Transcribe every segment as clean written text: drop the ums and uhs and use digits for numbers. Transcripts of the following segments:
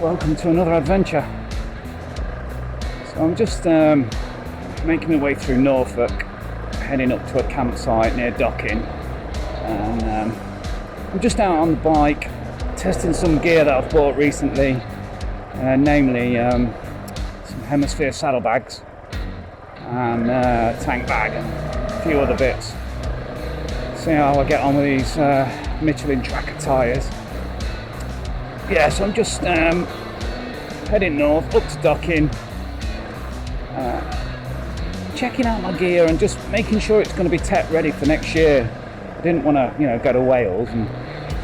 welcome to another adventure. So I'm just making my way through Norfolk, heading up to a campsite near Docking, and I'm just out on the bike testing some gear that I've bought recently, namely some Hemisphere saddlebags and tank bag and a few other bits. See how I get on with these Michelin tracker tyres. Yeah, so I'm just heading north up to Docking, checking out my gear and just making sure it's going to be TET ready for next year. I didn't want to, go to Wales and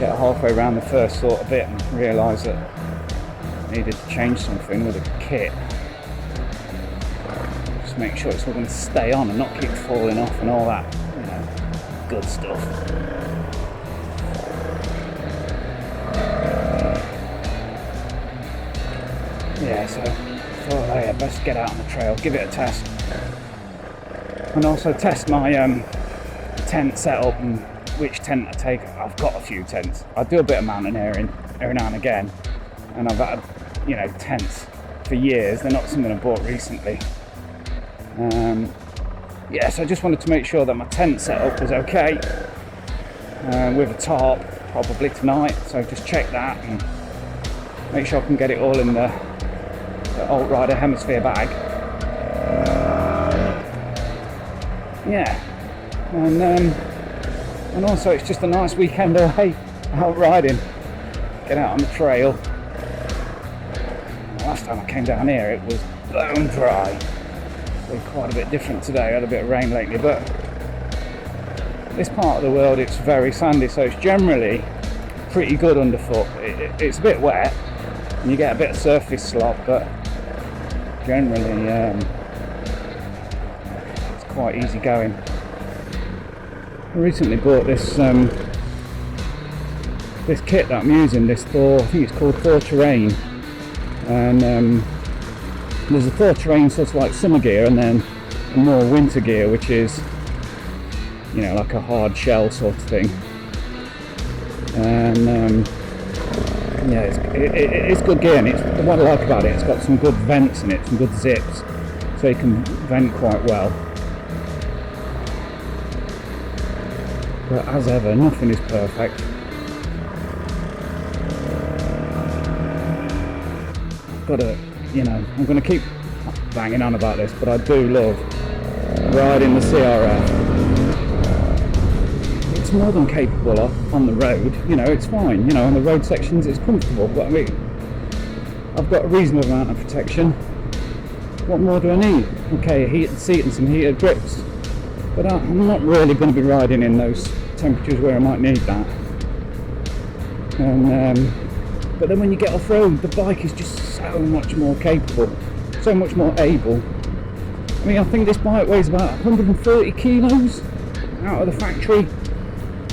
get halfway around the first sort of bit and realise that I needed to change something with the kit. Just make sure it's all going to stay on and not keep falling off and all that, good stuff. Yeah, so I thought, I'd best get out on the trail, give it a test, and also test my tent setup and which tent I take. I've got a few tents. I do a bit of mountaineering every now and again, and I've had, tents for years. They're not something I bought recently. Yeah, so I just wanted to make sure that my tent setup was okay, with a tarp probably tonight. So just check that and make sure I can get it all in the Altrider Hemisphere bag. Yeah, and also it's just a nice weekend away out riding, get out on the trail. Last time I came down here it was bone dry, so quite a bit different today. I had a bit of rain lately, but this part of the world it's very sandy, so it's generally pretty good underfoot. It's a bit wet and you get a bit of surface slop, but generally it's quite easy going. I recently bought this this kit that I'm using, this Thor, I think it's called Thor Terrain, and there's a Thor Terrain sort of like summer gear, and then a more winter gear which is like a hard shell sort of thing. And yeah, it's good gear, and what I like about it, it's got some good vents in it, some good zips, so you can vent quite well. But as ever, nothing is perfect. I've got to, I'm going to keep banging on about this, but I do love riding the CRF. It's more than capable of on the road, it's fine, on the road sections it's comfortable, but I mean, I've got a reasonable amount of protection. What more do I need? Okay, a heated seat and some heated grips, but I'm not really going to be riding in those temperatures where I might need that. And but then when you get off-road, the bike is just so much more capable, so much more able. I mean, I think this bike weighs about 130 kilos out of the factory.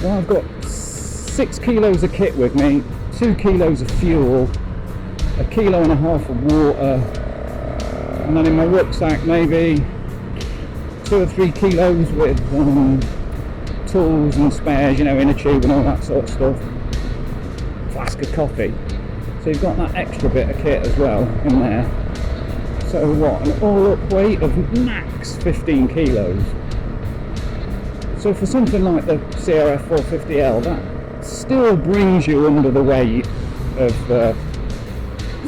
Well, I've got 6 kilos of kit with me, 2 kilos of fuel, 1.5 kilos of water, and then in my rucksack maybe 2 or 3 kilos with tools and spares, inner tube and all that sort of stuff. Flask of coffee. So you've got that extra bit of kit as well in there. So what, an all-up weight of max 15 kilos. So for something like the CRF450L, that still brings you under the weight of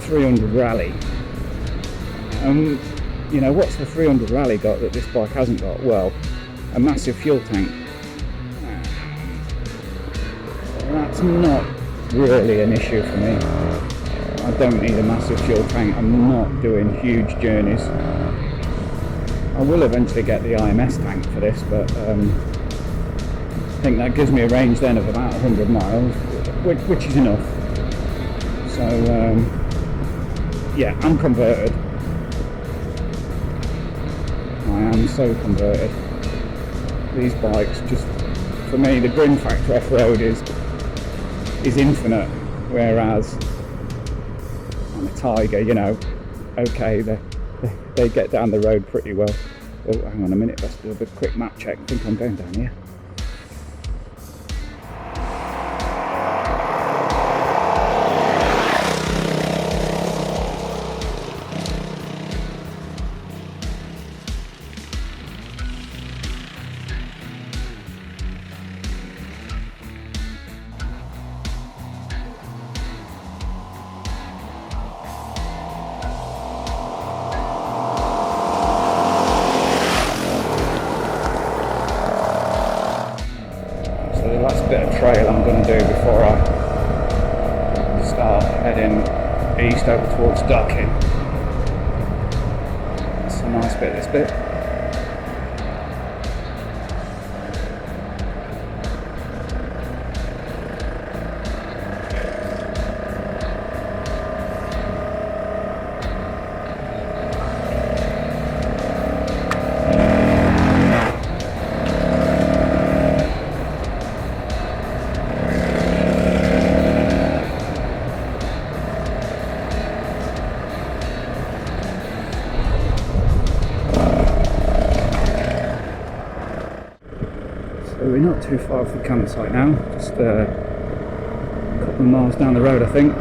300 Rally. What's the 300 Rally got that this bike hasn't got? Well, a massive fuel tank. That's not really an issue for me. I don't need a massive fuel tank. I'm not doing huge journeys. I will eventually get the IMS tank for this, but I think that gives me a range then of about 100 miles, which is enough. So yeah, I'm converted. I am so converted. These bikes, just for me, the grin factor off-road is infinite, whereas on a Tiger, okay, they get down the road pretty well. Oh, hang on a minute, let's do a quick map check. I think I'm going down here. just over towards Docking. That's a nice bit, this bit. We're not too far off the campsite now, just a couple of miles down the road I think.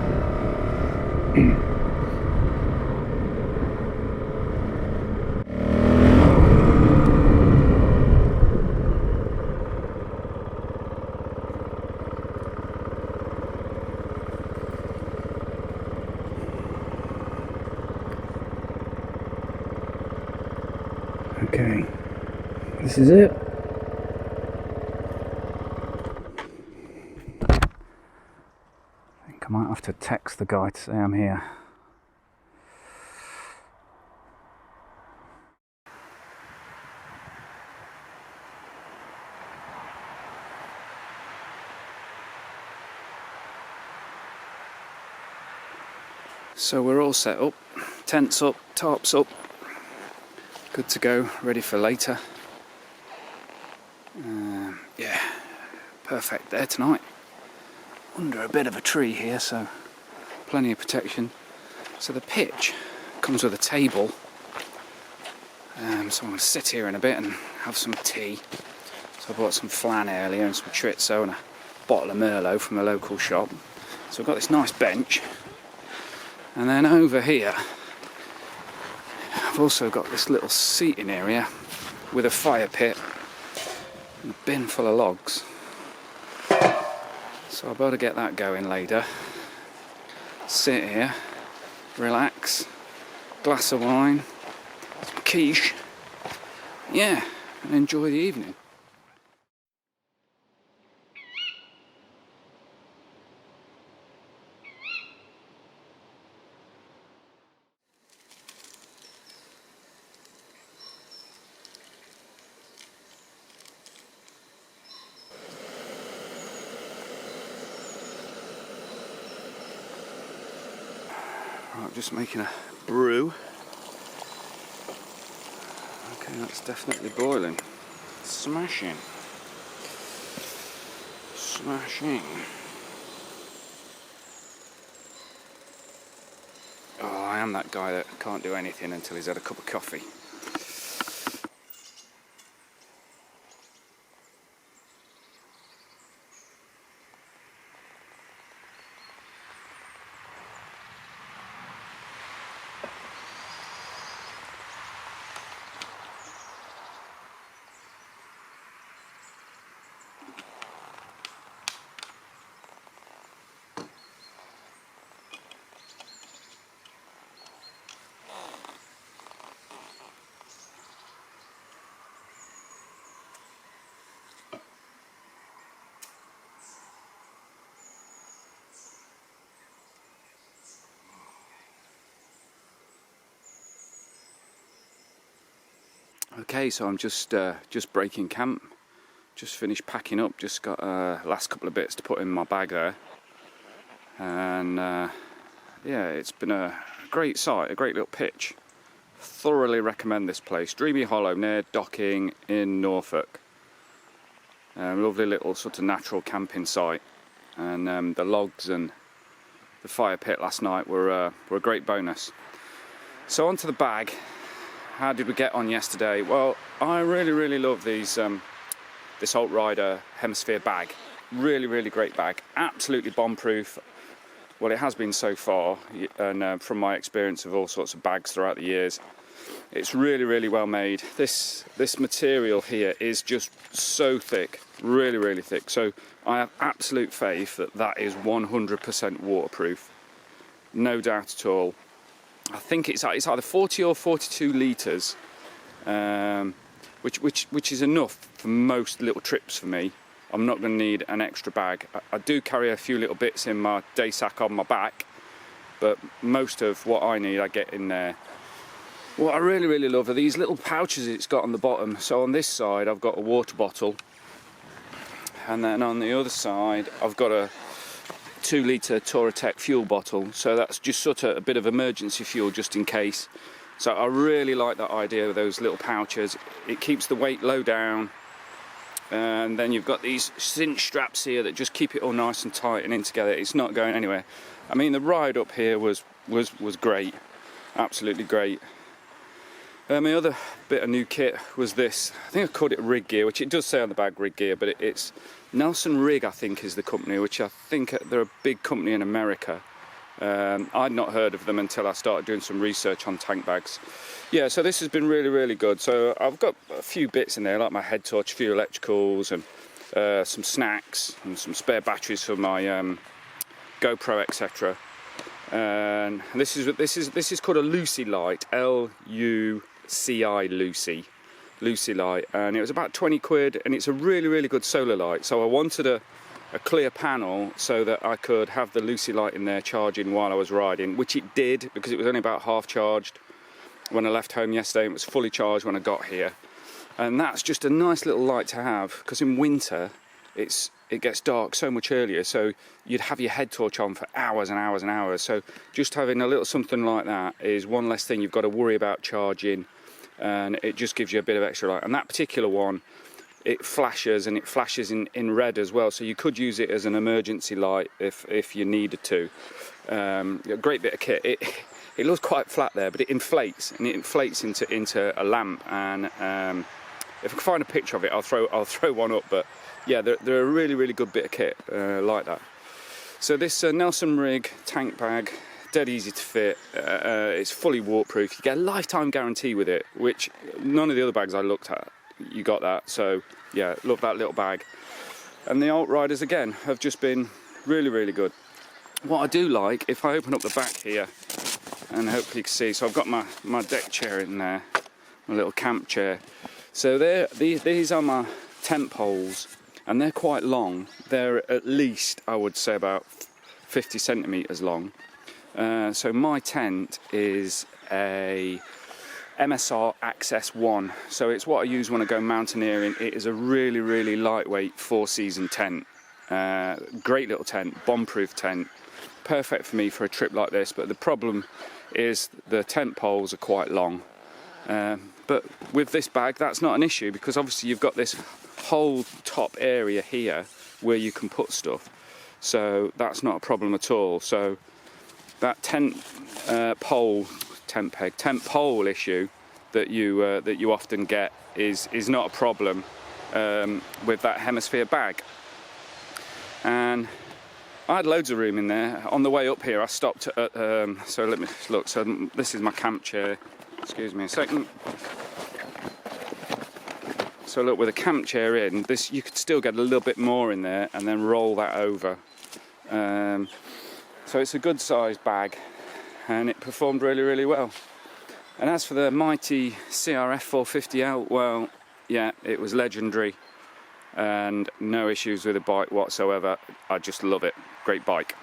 Okay, this is it. I might have to text the guy to say I'm here. So we're all set up, tents up, tarps up, good to go, ready for later. Yeah, perfect there tonight. Under a bit of a tree here, so plenty of protection. So the pitch comes with a table, so I'm going to sit here in a bit and have some tea. So I bought some flan earlier and some chorizo and a bottle of Merlot from the local shop. So I've got this nice bench, and then over here I've also got this little seating area with a fire pit and a bin full of logs. So I'll be able to get that going later. Sit here, relax, glass of wine, some quiche, yeah, and enjoy the evening. Right, just making a brew. Okay, that's definitely boiling. Smashing. Smashing. Oh, I am that guy that can't do anything until he's had a cup of coffee. Okay, so I'm just breaking camp. Just finished packing up. Just got last couple of bits to put in my bag there, and yeah, it's been a great site, a great little pitch. Thoroughly recommend this place. Dreamy Hollow near Docking in Norfolk. Lovely little sort of natural camping site, and the logs and the fire pit last night were a great bonus. So onto the bag. How did we get on yesterday? Well, I really love these this Altrider Hemisphere bag. Really great bag. Absolutely bomb-proof. Well, it has been so far, and from my experience of all sorts of bags throughout the years, it's really well made. This material here is just so thick, really thick. So I have absolute faith that that is 100% waterproof. No doubt at all. I think it's either 40 or 42 litres, which is enough for most little trips for me. I'm not going to need an extra bag. I do carry a few little bits in my day sack on my back, but most of what I need I get in there. What I really love are these little pouches it's got on the bottom. So on this side I've got a water bottle, and then on the other side I've got a 2-litre TET fuel bottle, so that's just sort of a bit of emergency fuel just in case. So I really like that idea of those little pouches. It keeps the weight low down, and then you've got these cinch straps here that just keep it all nice and tight and in together. It's not going anywhere. I mean, the ride up here was great, absolutely great. My other bit of new kit was this. I think I called it Rigg gear, which it does say on the bag Rigg gear, but it's Nelson Rigg, I think, is the company, which I think they're a big company in America. I'd not heard of them until I started doing some research on tank bags. Yeah, so this has been really good. So I've got a few bits in there, like my head torch, a few electricals, and some snacks, and some spare batteries for my GoPro, etc. And this is called a Lucy light, L-U-C-I, Lucy light, and it was about 20 quid, and it's a really good solar light. So I wanted a clear panel so that I could have the Lucy light in there charging while I was riding, which it did, because it was only about half charged when I left home yesterday. It was fully charged when I got here, and that's just a nice little light to have, because in winter it gets dark so much earlier, so you'd have your head torch on for hours and hours and hours. So just having a little something like that is one less thing you've got to worry about charging, and it just gives you a bit of extra light. And that particular one, it flashes, and it flashes in red as well, so you could use it as an emergency light if you needed to. A great bit of kit. It looks quite flat there, but it inflates, and it inflates into a lamp. And if I can find a picture of it, I'll throw one up. But yeah, they're a really good bit of kit like that. So this Nelson Rigg tank bag, dead easy to fit. It's fully waterproof. You get a lifetime guarantee with it, which none of the other bags I looked at you got that. So yeah, love that little bag. And the Altriders again have just been really good. What I do like, if I open up the back here, and hopefully you can see, so I've got my deck chair in there, my little camp chair. So these are my tent poles, and they're quite long. They're at least, I would say, about 50 centimetres long. So my tent is a MSR Access 1, so it's what I use when I go mountaineering. It is a really lightweight 4-season tent. Great little tent, bomb-proof tent, perfect for me for a trip like this. But the problem is the tent poles are quite long. But with this bag, that's not an issue, because obviously you've got this whole top area here where you can put stuff, so that's not a problem at all. So that tent pole issue that you often get is not a problem with that Hemisphere bag. And I had loads of room in there. On the way up here I stopped at so let me look. So this is my camp chair, excuse me a second. So look, with a camp chair in this, you could still get a little bit more in there and then roll that over. So it's a good sized bag, and it performed really well. And as for the mighty CRF450L, well, yeah, it was legendary, and no issues with the bike whatsoever. I just love it. Great bike.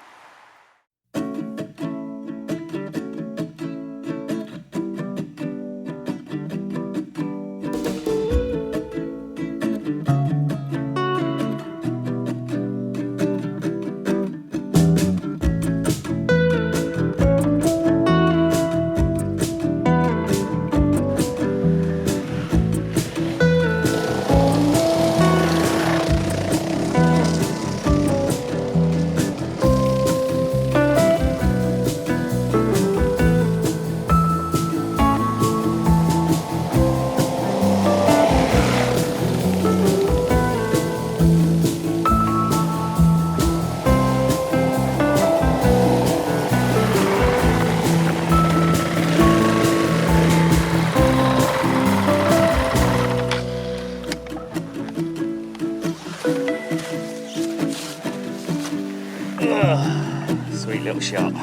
Sweet little shot.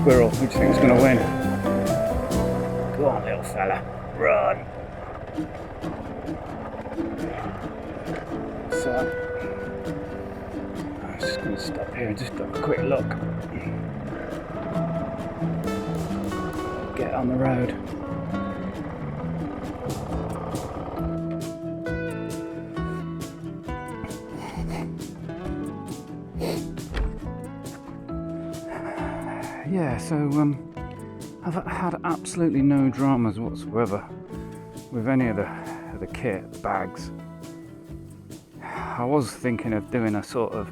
squirrel. Who do you think's going to win? Go on, little fella, run! So, I'm just going to stop here and just have a quick look. Get on the road. Yeah, so I've had absolutely no dramas whatsoever with any of the kit, the bags. I was thinking of doing a sort of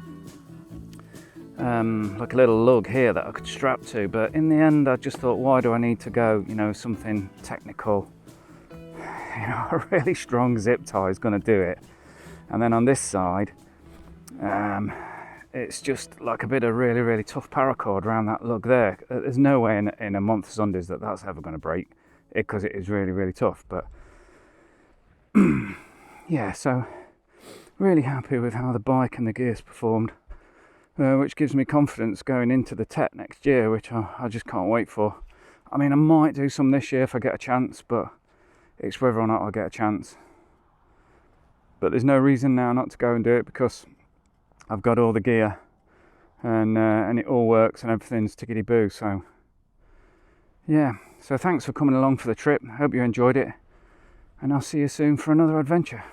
like a little lug here that I could strap to, but in the end I just thought, why do I need to go, you know, something technical? You know, a really strong zip tie is going to do it. And then on this side, it's just like a bit of really, really tough paracord around that lug there. There's no way in a month's undies that's ever going to break, because it is really, really tough. But yeah, so really happy with how the bike and the gears performed, which gives me confidence going into the TET next year, which I just can't wait for. I mean, I might do some this year if I get a chance, but it's whether or not I get a chance. But there's no reason now not to go and do it, because I've got all the gear and it all works and everything's tickety boo. So yeah, so thanks for coming along for the trip. Hope you enjoyed it, and I'll see you soon for another adventure.